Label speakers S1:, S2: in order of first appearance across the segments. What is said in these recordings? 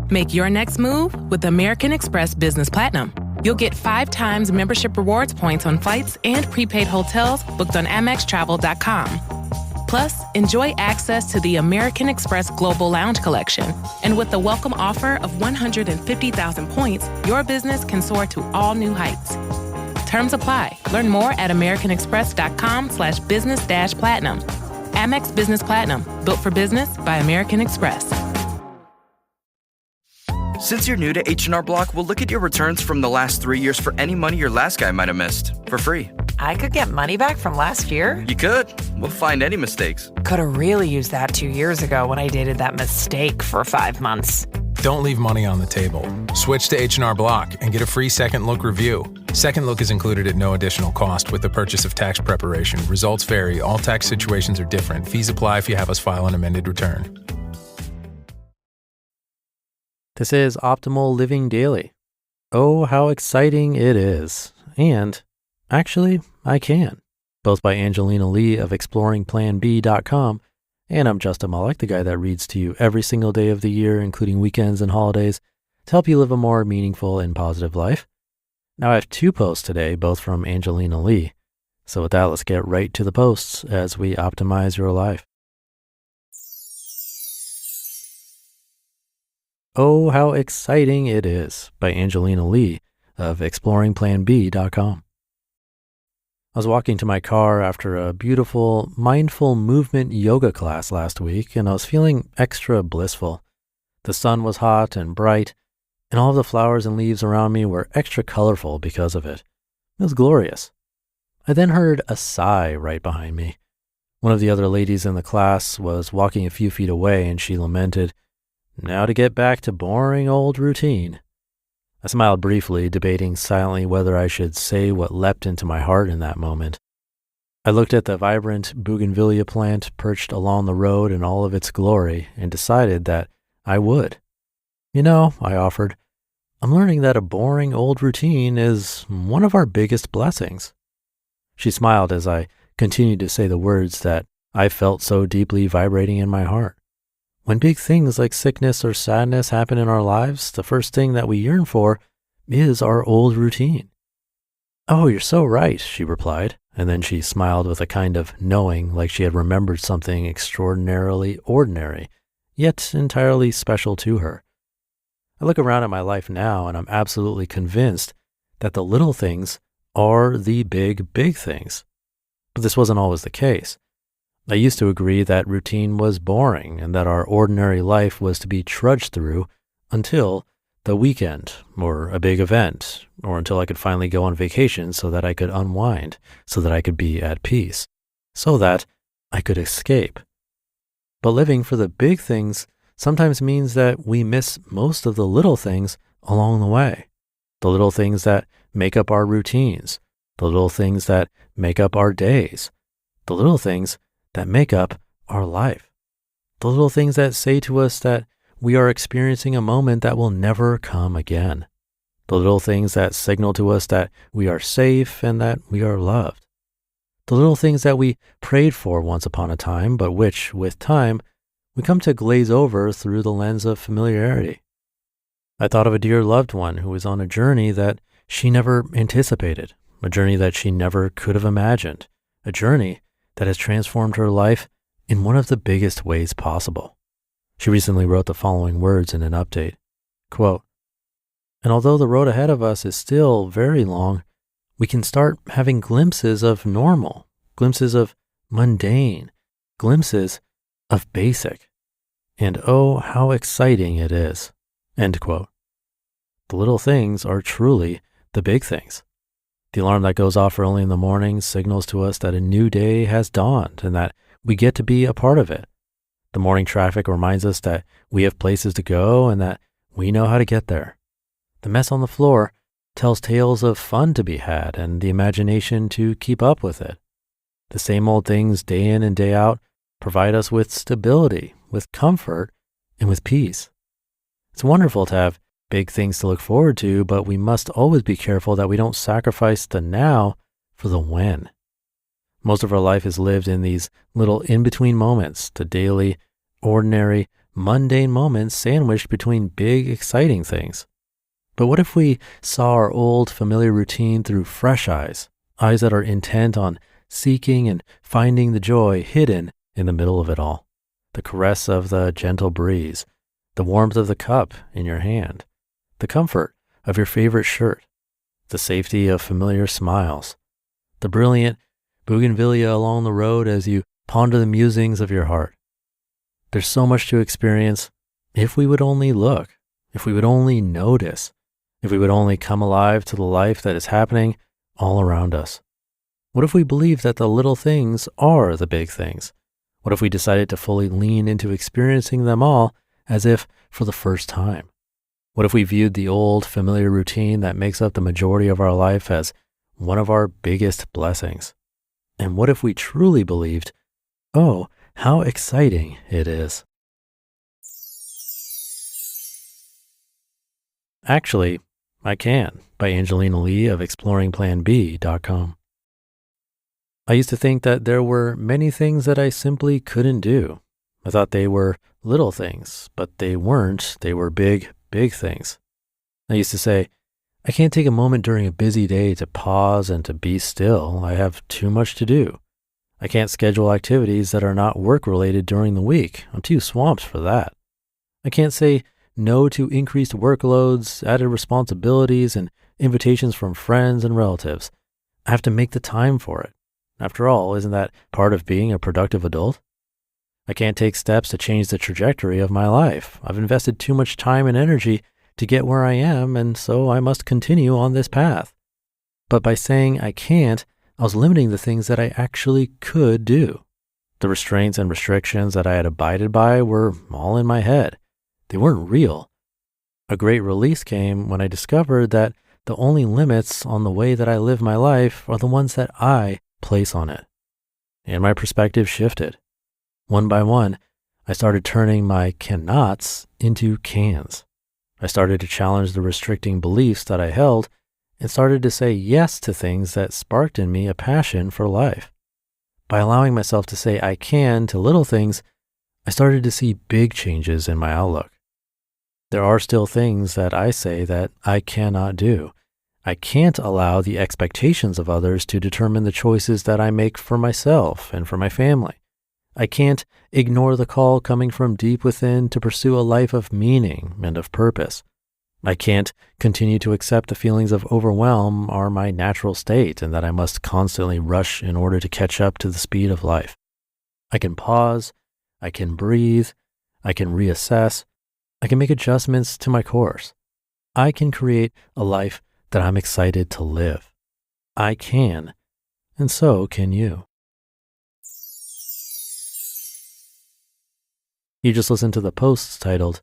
S1: Make your next move with American Express Business Platinum. You'll get 5 times membership rewards points on flights and prepaid hotels booked on AmexTravel.com. Plus, enjoy access to the American Express Global Lounge Collection. And with the welcome offer of 150,000 points, your business can soar to all new heights. Terms apply. Learn more at americanexpress.com/business-platinum. Amex Business Platinum. Built for business by American Express.
S2: Since you're new to H&R Block, we'll look at your returns from the last 3 years for any money your last guy might have missed for free.
S3: I could get money back from last year?
S2: You could. We'll find any mistakes.
S3: Could have really used that 2 years ago when I dated that mistake for 5 months.
S4: Don't leave money on the table. Switch to H&R Block and get a free second look review. Second look is included at no additional cost with the purchase of tax preparation. Results vary. All tax situations are different. Fees apply if you have us file an amended return.
S5: This is Optimal Living Daily. Oh, how exciting it is. And actually, I can. Both by Angelina Lee of exploringplanb.com. And I'm Justin Malik, the guy that reads to you every single day of the year, including weekends and holidays, to help you live a more meaningful and positive life. Now, I have 2 posts today, both from Angelina Lee. So with that, let's get right to the posts as we optimize your life. Oh, how exciting it is by Angelina Lee of exploringplanb.com. I was walking to my car after a beautiful mindful movement yoga class last week, and I was feeling extra blissful. The sun was hot and bright, and all of the flowers and leaves around me were extra colorful because of it. It was glorious. I then heard a sigh right behind me. One of the other ladies in the class was walking a few feet away, and she lamented, "Now to get back to boring old routine." I smiled briefly, debating silently whether I should say what leapt into my heart in that moment. I looked at the vibrant bougainvillea plant perched along the road in all of its glory and decided that I would. "You know," I offered, "I'm learning that a boring old routine is one of our biggest blessings." She smiled as I continued to say the words that I felt so deeply vibrating in my heart. When big things like sickness or sadness happen in our lives, the first thing that we yearn for is our old routine. "Oh, you're so right," she replied, and then she smiled with a kind of knowing, like she had remembered something extraordinarily ordinary, yet entirely special to her. I look around at my life now, and I'm absolutely convinced that the little things are the big, big things. But this wasn't always the case. I used to agree that routine was boring and that our ordinary life was to be trudged through until the weekend or a big event, or until I could finally go on vacation so that I could unwind, so that I could be at peace, so that I could escape. But living for the big things sometimes means that we miss most of the little things along the way. The little things that make up our routines, the little things that make up our days, the little things that make up our life. The little things that say to us that we are experiencing a moment that will never come again. The little things that signal to us that we are safe and that we are loved. The little things that we prayed for once upon a time, but which, with time, we come to glaze over through the lens of familiarity. I thought of a dear loved one who was on a journey that she never anticipated, a journey that she never could have imagined, a journey that has transformed her life in one of the biggest ways possible. She recently wrote the following words in an update, quote, "And although the road ahead of us is still very long, we can start having glimpses of normal, glimpses of mundane, glimpses of basic. And oh, how exciting it is." End quote. The little things are truly the big things. The alarm that goes off early in the morning signals to us that a new day has dawned and that we get to be a part of it. The morning traffic reminds us that we have places to go and that we know how to get there. The mess on the floor tells tales of fun to be had and the imagination to keep up with it. The same old things day in and day out provide us with stability, with comfort, and with peace. It's wonderful to have big things to look forward to, but we must always be careful that we don't sacrifice the now for the when. Most of our life is lived in these little in-between moments, the daily, ordinary, mundane moments sandwiched between big, exciting things. But what if we saw our old, familiar routine through fresh eyes, eyes that are intent on seeking and finding the joy hidden in the middle of it all? The caress of the gentle breeze, the warmth of the cup in your hand, the comfort of your favorite shirt, the safety of familiar smiles, the brilliant bougainvillea along the road as you ponder the musings of your heart. There's so much to experience if we would only look, if we would only notice, if we would only come alive to the life that is happening all around us. What if we believed that the little things are the big things? What if we decided to fully lean into experiencing them all as if for the first time? What if we viewed the old, familiar routine that makes up the majority of our life as one of our biggest blessings? And what if we truly believed, oh, how exciting it is? Actually, I Can by Angelina Lee of exploringplanb.com. I used to think that there were many things that I simply couldn't do. I thought they were little things, but they weren't. They were big, big things. I used to say, I can't take a moment during a busy day to pause and to be still. I have too much to do. I can't schedule activities that are not work-related during the week. I'm too swamped for that. I can't say no to increased workloads, added responsibilities, and invitations from friends and relatives. I have to make the time for it. After all, isn't that part of being a productive adult? I can't take steps to change the trajectory of my life. I've invested too much time and energy to get where I am, and so I must continue on this path. But by saying I can't, I was limiting the things that I actually could do. The restraints and restrictions that I had abided by were all in my head. They weren't real. A great release came when I discovered that the only limits on the way that I live my life are the ones that I place on it. And my perspective shifted. One by one, I started turning my cannots into cans. I started to challenge the restricting beliefs that I held and started to say yes to things that sparked in me a passion for life. By allowing myself to say I can to little things, I started to see big changes in my outlook. There are still things that I say that I cannot do. I can't allow the expectations of others to determine the choices that I make for myself and for my family. I can't ignore the call coming from deep within to pursue a life of meaning and of purpose. I can't continue to accept the feelings of overwhelm are my natural state and that I must constantly rush in order to catch up to the speed of life. I can pause, I can breathe, I can reassess, I can make adjustments to my course. I can create a life that I'm excited to live. I can, and so can you. You just listened to the posts titled,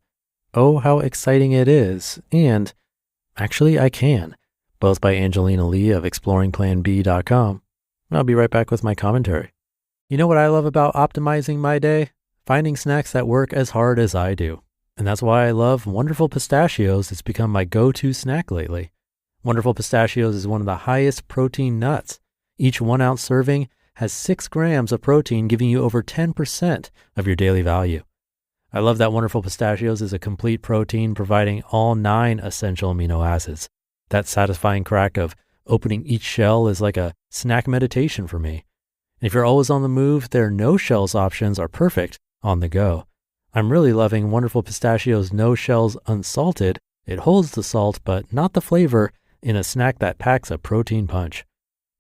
S5: Oh, How Exciting It Is, and Actually I Can, both by Angelina Lee of exploringplanb.com. I'll be right back with my commentary. You know what I love about optimizing my day? Finding snacks that work as hard as I do. And that's why I love Wonderful Pistachios. It's become my go-to snack lately. Wonderful Pistachios is one of the highest protein nuts. Each 1 ounce serving has 6 grams of protein, giving you over 10% of your daily value. I love that Wonderful Pistachios is a complete protein providing all 9 essential amino acids. That satisfying crack of opening each shell is like a snack meditation for me. And if you're always on the move, their no shells options are perfect on the go. I'm really loving Wonderful Pistachios No Shells Unsalted. It holds the salt, but not the flavor in a snack that packs a protein punch.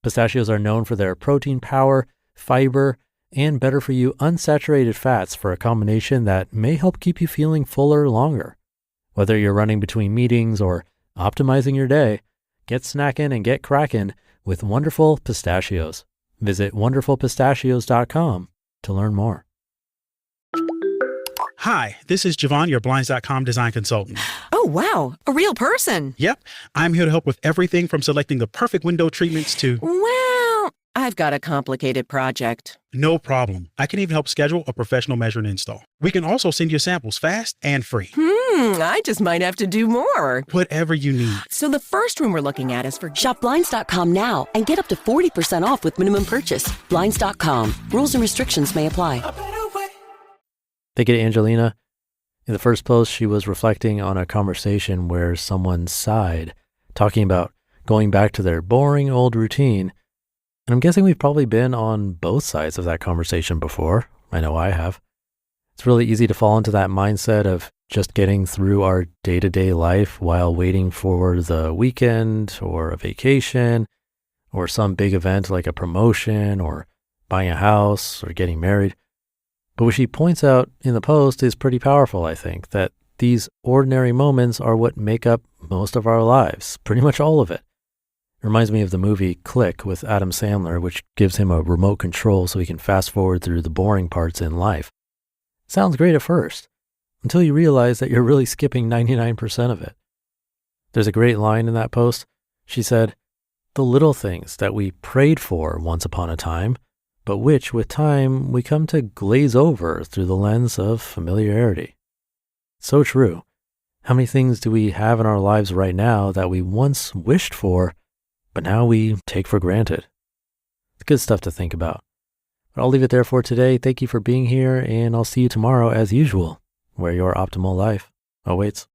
S5: Pistachios are known for their protein power, fiber, and better for you unsaturated fats for a combination that may help keep you feeling fuller longer. Whether you're running between meetings or optimizing your day, get snacking and get cracking with Wonderful Pistachios. Visit wonderfulpistachios.com to learn more.
S6: Hi, this is Javon, your Blinds.com design consultant.
S7: Oh, wow. A real person.
S6: Yep. I'm here to help with everything from selecting the perfect window treatments to...
S7: Well, I've got a complicated project.
S6: No problem. I can even help schedule a professional measure and install. We can also send you samples fast and free.
S7: I just might have to do more.
S6: Whatever you need.
S7: So the first room we're looking at is for...
S8: Shop Blinds.com now and get up to 40% off with minimum purchase. Blinds.com. Rules and restrictions may apply.
S5: Thank you to Angelina. In the first post, she was reflecting on a conversation where someone sighed, talking about going back to their boring old routine. And I'm guessing we've probably been on both sides of that conversation before. I know I have. It's really easy to fall into that mindset of just getting through our day-to-day life while waiting for the weekend or a vacation or some big event like a promotion or buying a house or getting married. But what she points out in the post is pretty powerful, I think, that these ordinary moments are what make up most of our lives, pretty much all of it. It reminds me of the movie Click with Adam Sandler, which gives him a remote control so he can fast forward through the boring parts in life. Sounds great at first, until you realize that you're really skipping 99% of it. There's a great line in that post. She said, "The little things that we prayed for once upon a time, but which with time we come to glaze over through the lens of familiarity." So true. How many things do we have in our lives right now that we once wished for, but now we take for granted? It's good stuff to think about. But I'll leave it there for today. Thank you for being here, and I'll see you tomorrow as usual, where your optimal life awaits.